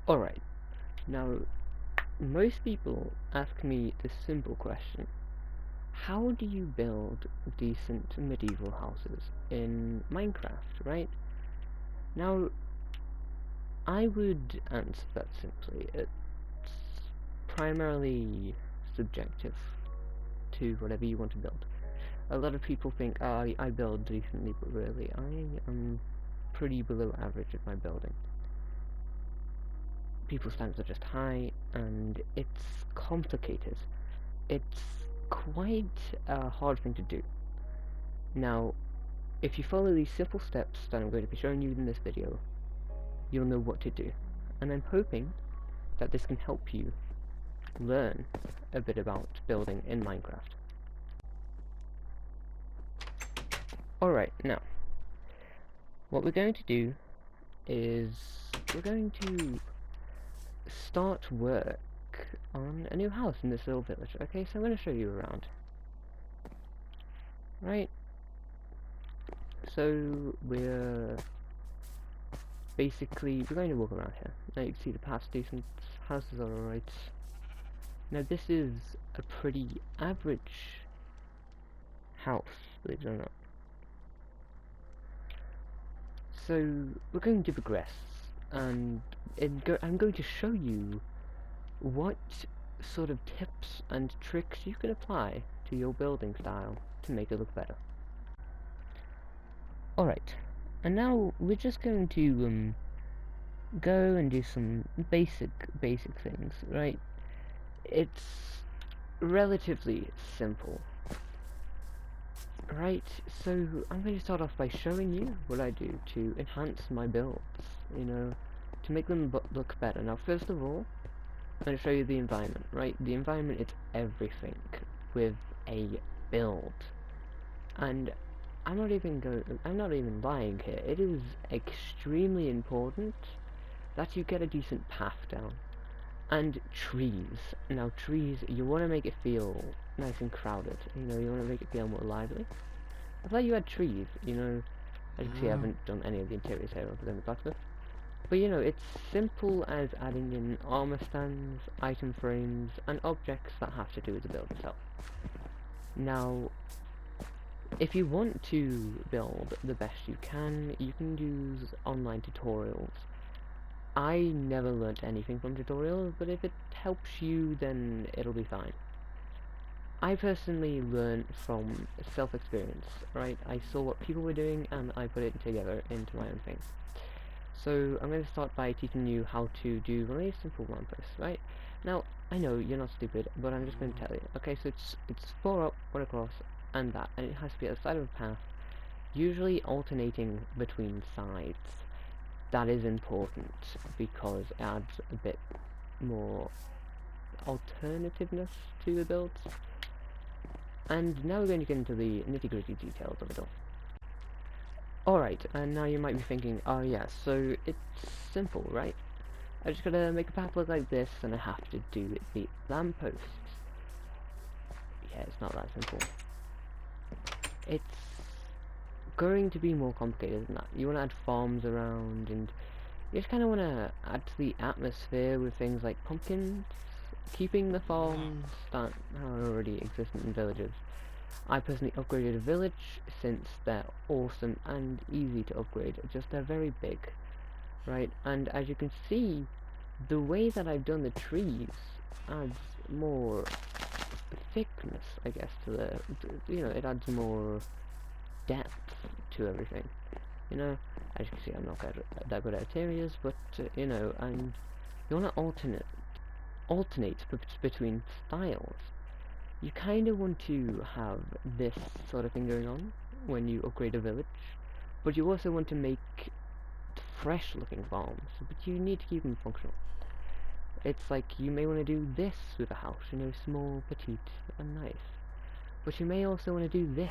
Alright, now most people ask me this simple question. How do you build decent medieval houses in Minecraft, right? Now, I would answer that simply. It's primarily subjective to whatever you want to build. A lot of people think, oh, I build decently, but really, I am pretty below average at my building. People's standards are just high, and it's complicated. It's quite a hard thing to do. Now, if you follow these simple steps that I'm going to be showing you in this video, you'll know what to do. And I'm hoping that this can help you learn a bit about building in Minecraft. Alright, now, what we're going to do is we're going to start work on a new house in this little village. Okay, so I'm going to show you around. Right, so we're going to walk around here. Now you can see the path's decent, houses are alright. Now this is a pretty average house, believe it or not. So we're going to progress, and I'm going to show you what sort of tips and tricks you can apply to your building style to make it look better. Alright, and now we're just going to go and do some basic things, right? It's relatively simple. Right, so I'm going to start off by showing you what I do to enhance my builds, you know, to make them look better. Now, first of all, I'm going to show you the environment, right? The environment is everything with a build. And I'm not even lying here. It is extremely important that you get a decent path down. And trees. Now trees, you want to make it feel nice and crowded, you know, you want to make it feel more lively. I thought you had trees, you know, as you can see I haven't done any of the interiors here other than the blacksmith. But you know, it's simple as adding in armor stands, item frames, and objects that have to do with the build itself. Now, if you want to build the best you can use online tutorials. I never learnt anything from tutorials, but if it helps you, then it'll be fine. I personally learned from self-experience, right? I saw what people were doing and I put it together into my own thing. So I'm going to start by teaching you how to do one of these simple ramparts, right? Now, I know you're not stupid, but I'm just going to tell you. Okay, so it's 4 up, 1 across, and that, and it has to be at the side of a path, usually alternating between sides. That is important because it adds a bit more alternativeness to the builds. And now we're going to get into the nitty-gritty details of it all. Alright, and now you might be thinking, oh yeah, so it's simple, right? I just gotta make a path look like this, and I have to do the lampposts. Yeah, it's not that simple. It's going to be more complicated than that. You want to add farms around, and you just kind of want to add to the atmosphere with things like pumpkins, keeping the farms that are already existent in villages. I personally upgraded a village since they're awesome and easy to upgrade, just they're very big, right? And as you can see, the way that I've done the trees adds more thickness, I guess, to the, you know, it adds more depth to everything, you know. As you can see, I'm not that good at areas, but you know, and you want to alternate between styles. You kind of want to have this sort of thing going on when you upgrade a village, but you also want to make fresh looking farms, but you need to keep them functional. It's like you may want to do this with a house, you know, small, petite, and nice, but you may also want to do this,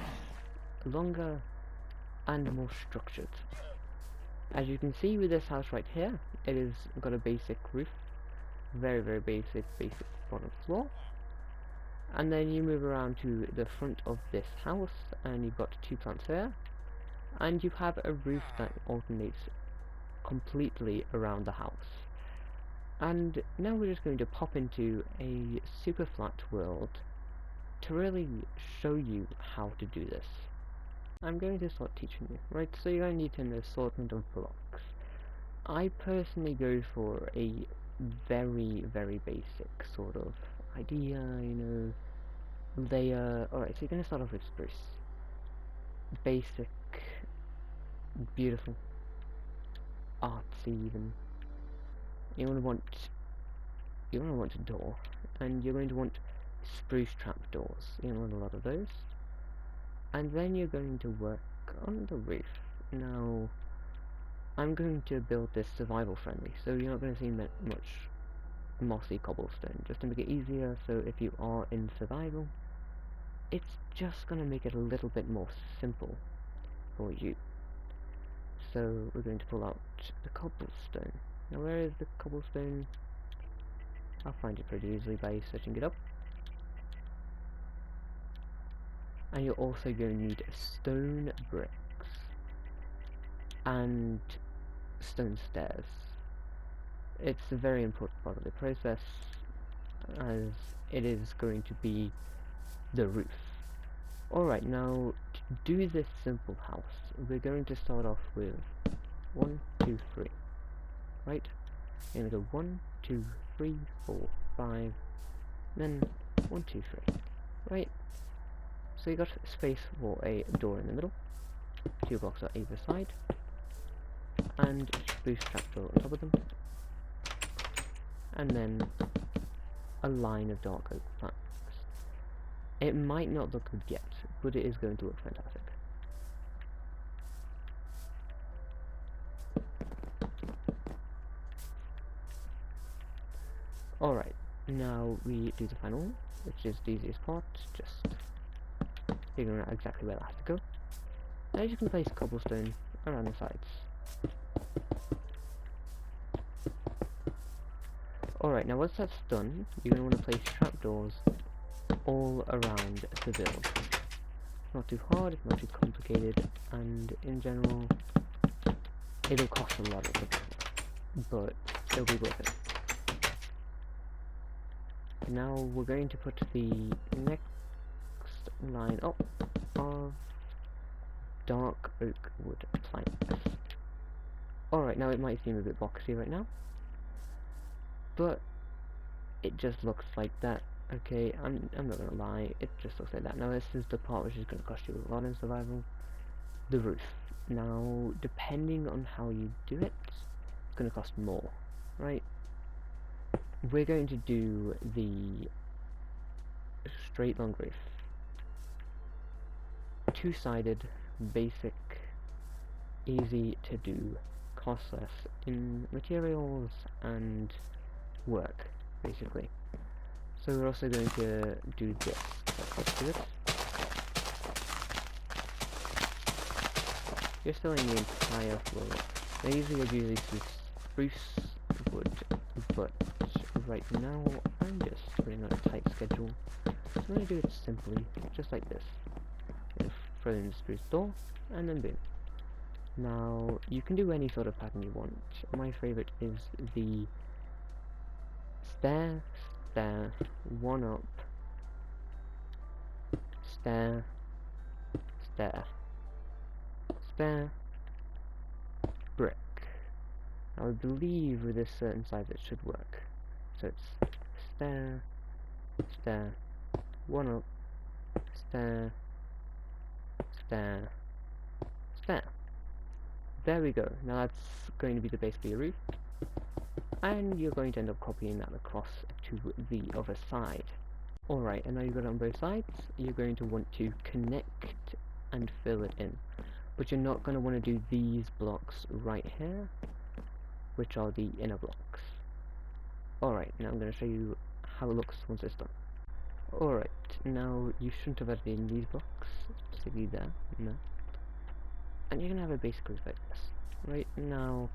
longer and more structured. As you can see with this house right here, it has got a basic roof, very basic bottom floor, and then you move around to the front of this house and you've got 2 plants here, and you have a roof that alternates completely around the house. And now we're just going to pop into a super flat world to really show you how to do this. I'm going to start teaching you, right? So you're going to need an assortment of blocks. I personally go for a very, very basic sort of idea, you know, layer. Alright, so you're going to start off with spruce. Basic, beautiful, artsy even. You're going to want a door, and you're going to want spruce trapdoors. You're going to want a lot of those. And then you're going to work on the roof. Now, I'm going to build this survival friendly, so you're not going to see much mossy cobblestone, just to make it easier. So if you are in survival, it's just going to make it a little bit more simple for you. So we're going to pull out the cobblestone. Now where is the cobblestone? I'll find it pretty easily by searching it up. And you're also going to need stone bricks and stone stairs. It's a very important part of the process, as it is going to be the roof. Alright, now to do this simple house, we're going to start off with 1, 2, 3. Right? We're going to go 1, 2, 3, 4, 5, then 1, 2, 3. Right? So you got space for a door in the middle, 2 blocks on either side, and spruce trapdoor on top of them, and then a line of dark oak planks. It might not look good yet, but it is going to look fantastic. Alright, now we do the final one, which is the easiest part, just figuring out exactly where that has to go. Now you can place cobblestone around the sides. Alright, now once that's done, you're going to want to place trapdoors all around the build. It's not too hard, it's not too complicated, and in general, it'll cost a lot of money, but it'll be worth it. Now we're going to put the next line up of dark oak wood planks. Alright, now it might seem a bit boxy right now, but it just looks like that. Okay, I'm not gonna lie, it just looks like that. Now this is the part which is gonna cost you a lot in survival, the roof. Now, depending on how you do it, it's gonna cost more, right? We're going to do the straight long roof. Two-sided, basic, easy to do, costs less in materials and work, basically. So we're also going to do this. Let's do it. You're filling the entire floor. Now usually I'd use spruce wood, but right now I'm just running on a tight schedule. So I'm going to do it simply, just like this. I'm going to throw in the spruce door, and then boom. Now you can do any sort of pattern you want. My favourite is the stair, stair, one up, stair, stair, stair, brick. Now I believe with this certain size it should work. So it's stair, stair, one up, stair, stair, stair. There we go. Now that's going to be the base for your roof. And you're going to end up copying that across to the other side. Alright, and now you've got it on both sides, you're going to want to connect and fill it in. But you're not going to want to do these blocks right here, which are the inner blocks. Alright, now I'm going to show you how it looks once it's done. Alright, now you shouldn't have added in these blocks, simply there, no. And you're going to have a basic roof like this. Right, now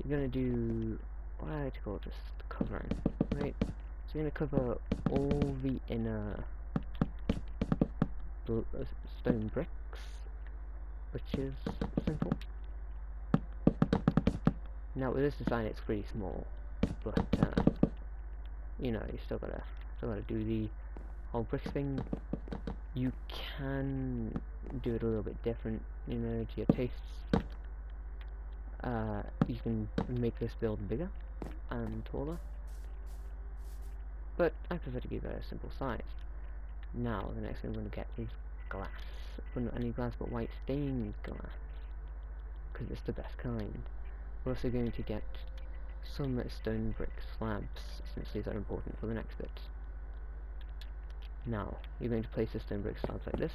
you're going to do what I like to call just covering, right? So you're going to cover all the inner stone bricks, which is simple. Now with this design it's pretty small, but you know, you still gotta do the whole bricks thing. You can do it a little bit different, you know, to your tastes. You can make this build bigger and taller, but I prefer to keep it a simple size. Now, the next thing we're going to get is glass. But not any glass, but white stained glass, because it's the best kind. We're also going to get some stone brick slabs, since these are important for the next bit. Now, you're going to place the stone brick slabs like this.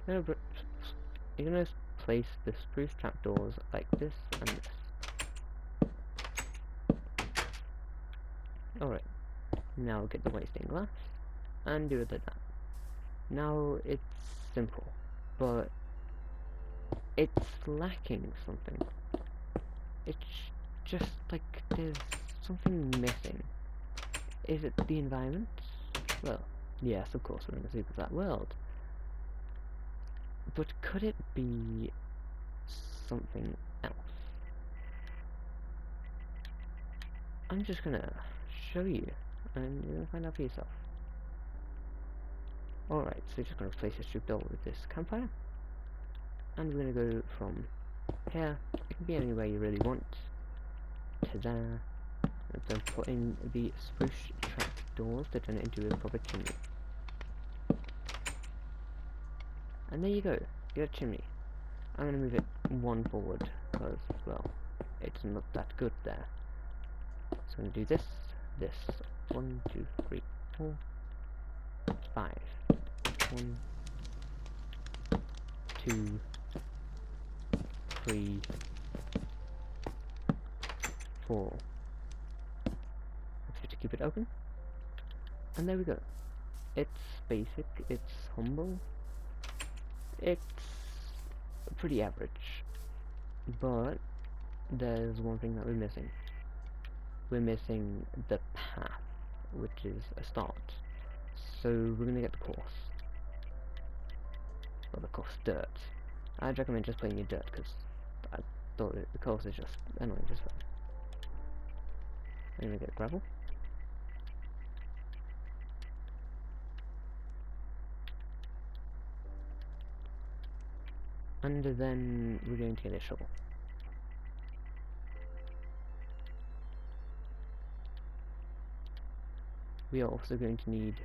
You're going to place the spruce trapdoors like this and this. Alright, now get the white stained glass, and do it like that. Now, it's simple, but it's lacking something. It's just like there's something missing. Is it the environment? Well, yes, of course, we're in a super flat world. But could it be something else? I'm just gonna show you, and you're gonna find out for yourself. Alright, so we're just gonna replace this strip door with this campfire. And we're gonna go from here, it can be anywhere you really want, to there, and then put in the spruce trap doors to turn it into a proper chimney. And there you go, you got a chimney. I'm gonna move it one forward, because, well, it's not that good there. So I'm gonna do this, 1, 2, 3, 4, 5. 1, 2, 3, 4. Let's to keep it open. And there we go. It's basic, it's humble, it's pretty average. But there's one thing that we're missing. We're missing the path, which is a start. So we're gonna get the course. Well, the course dirt. I'd recommend just playing your dirt, because I thought the course is just annoying, just fun. I'm gonna get gravel. And then we're going to get a shovel. We are also going to need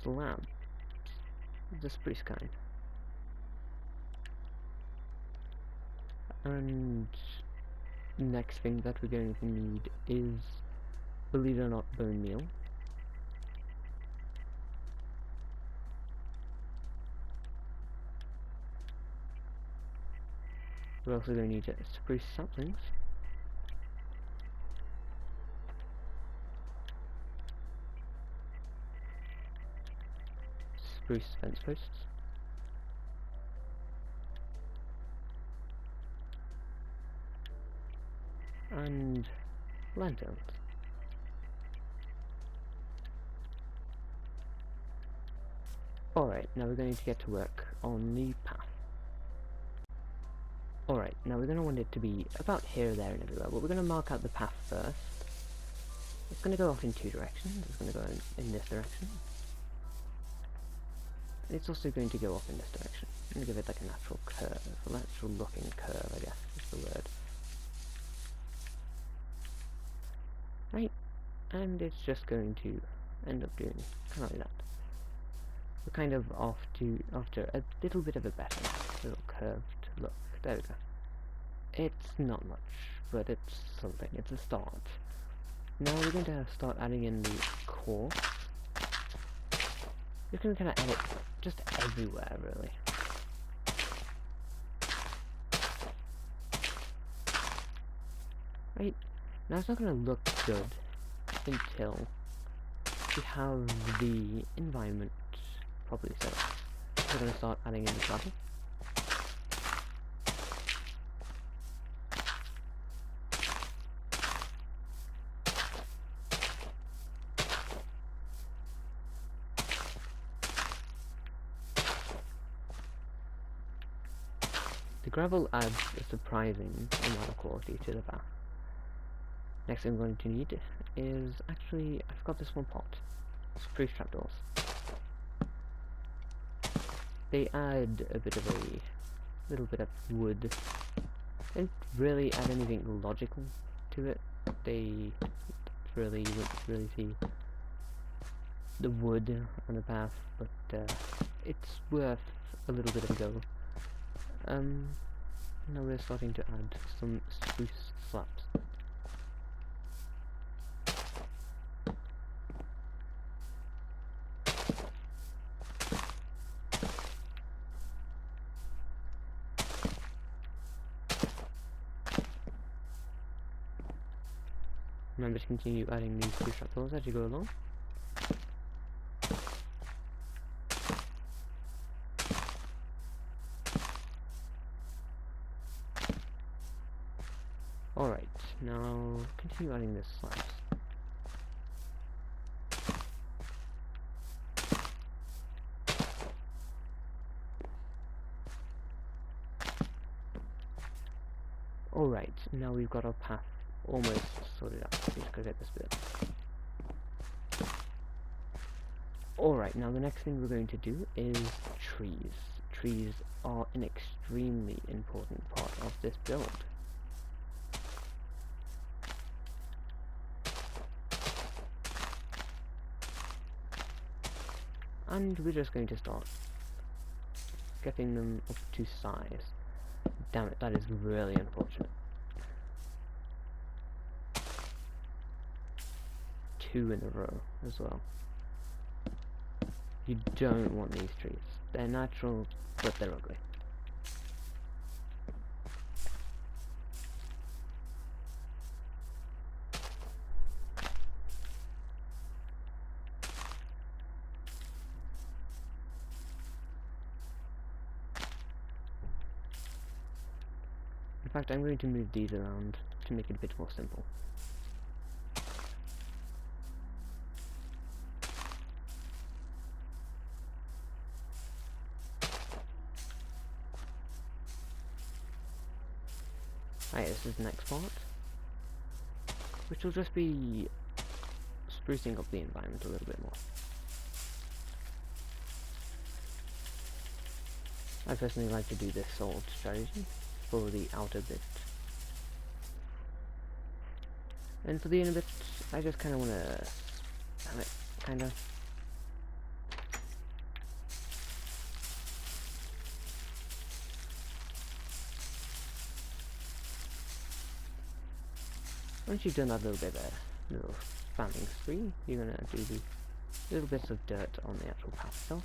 slabs, the spruce kind. And next thing that we're going to need is, believe it or not, bone meal. We're also going to need spruce saplings. Spruce fence posts. And lanterns. Alright, now we're going to get to work on the path. Alright, now we're going to want it to be about here, there and everywhere, but we're going to mark out the path first. It's going to go off in two directions. It's going to go in this direction. And it's also going to go off in this direction. I'm going to give it like a natural curve, a natural looking curve, I guess is the word. Right, and it's just going to end up doing kind of like that. We're kind of off to after a little bit of a better little curved look. There we go. It's not much, but it's something. It's a start. Now we're going to start adding in the core. We're going to kind of add it just everywhere, really. Right, now it's not going to look good until we have the environment properly set up. We're going to start adding in the gravel. The gravel adds a surprising amount of quality to the path. Next thing I'm going to need is actually, I forgot this one pot. Spruce trapdoors. They add a bit of a little bit of wood. They don't really add anything logical to it. They really, you wouldn't really see the wood on the path, but it's worth a little bit of a go. Now we're starting to add some spruce slabs. Remember to continue adding these spruce trapdoors as you go along. Alright, now continue adding this slabs. Alright, now we've got our path almost sorted out. Just gotta get this bit. Alright, now the next thing we're going to do is trees. Trees are an extremely important part of this build. And we're just going to start getting them up to size. Damn it, that is really unfortunate. 2 in a row as well. You don't want these trees. They're natural, but they're ugly. In fact, I'm going to move these around to make it a bit more simple. Right, this is the next part, which will just be sprucing up the environment a little bit more. I personally like to do this sort of strategy for the outer bit. And for the inner bit, I just kind of want to have it kind of once you've done that little bit there, little fanning spree, you're going to do the little bits of dirt on the actual path itself.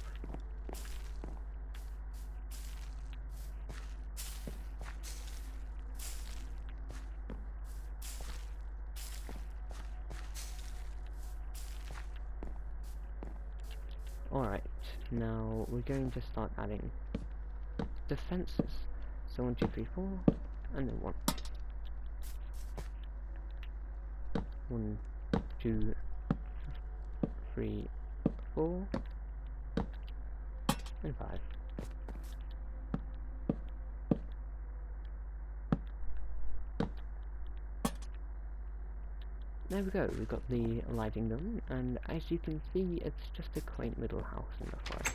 Alright, now we're going to start adding the fences. So 1, 2, 3, 4, and then 1. 1, 2, 3, 4, and 5. There we go, we've got the lighting done, and as you can see, it's just a quaint little house in the forest.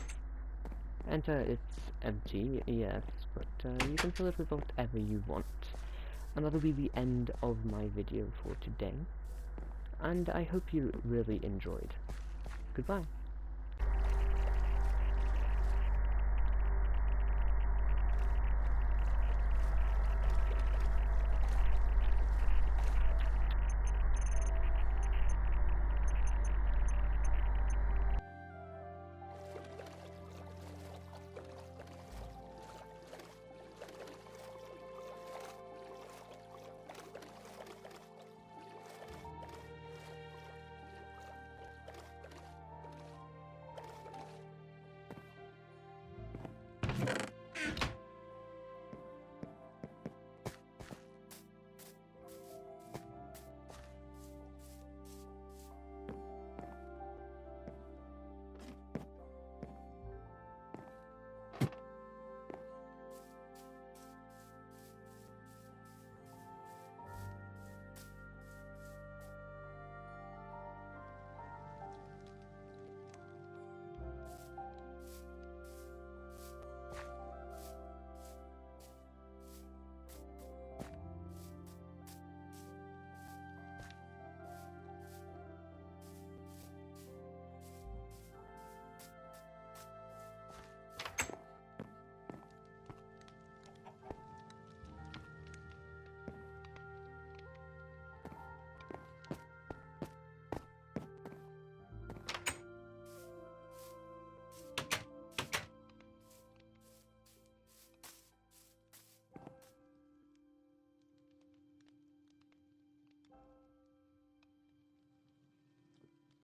Enter, it's empty, yes, but you can fill it with whatever you want. And that'll be the end of my video for today. And I hope you really enjoyed. Goodbye.